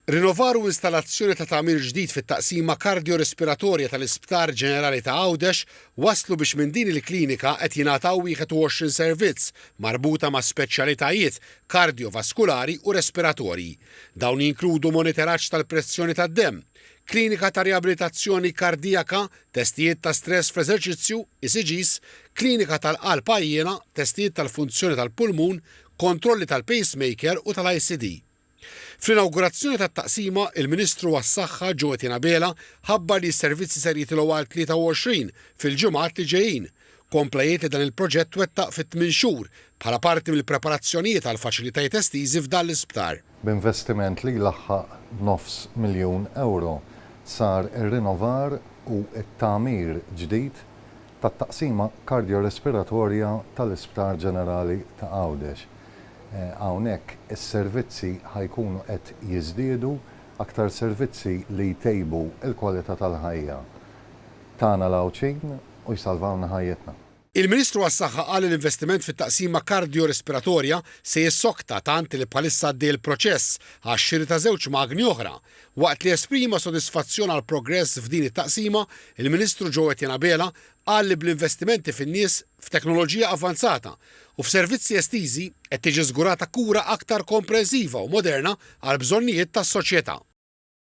Rinnovar u installazzjoni ta' tagħmir ġdid fit-taqsima kardiorespiratorja tal-Isptar Ġenerali ta' Għawdex waslu biex minn din il-klinika qed jingħataw 21 servizz marbuta ma' speċjalitajiet kardiovaskulari u respiratorji. Dawn jinkludu monitoraġġ tal-pressjoni tad-demm, klinika ta' riabilitazzjoni kardijaka, testijiet ta' stress fl-eżerċizzju, ECGs, klinika tal-qalb għajjena, testijiet tal-funzjoni tal-pulmun, kontrolli tal-pacemaker u tal-ICD. Fl-inaugurazzjoni tat-taqsima, il-Ministru għas-Saħħa Ġewwa Bela ħabbar li s-servizzi ser jitilgħu għal 23 fil-ġimgħat li ġejjin. Komplajiet li dan il-proġett wettaq fit-8 xhur bħala parti mill-preparazzjonijiet għal faċilitajiet estiżi f'dan l-isptar. B'investiment li laħħaq €500,000 sar ir-rinnovar u t-tagħmir ġdid tat-taqsima kardiorespiratorja tal-Isptar Ġenerali ta' Għawdex. Hawnhekk is-servizzi ħajkunu qed jiżdiedu aktar servizzi li jtejbu l-kwalità tal-ħajja tagħna l-għawċin u jsalvawna ħajjetna. Il-Ministru għas-Saħħa qal l-investiment fit-taqsima kardiorespiratorja se jissokta tant li bħalissa għaddej il-proċess għax-xiri ta' żewġ magni oħra. Waqt li esprima sodisfazzjon għal progress f'din it-taqsima, il-Ministru Ġewwa Bela qal li bl-investimenti fin-nies f'teknoloġija avvanzata u f'servizzi estiżi qed tiġi żgurata kura aktar komprensiva u moderna għal bżonnijiet tas-soċjetà.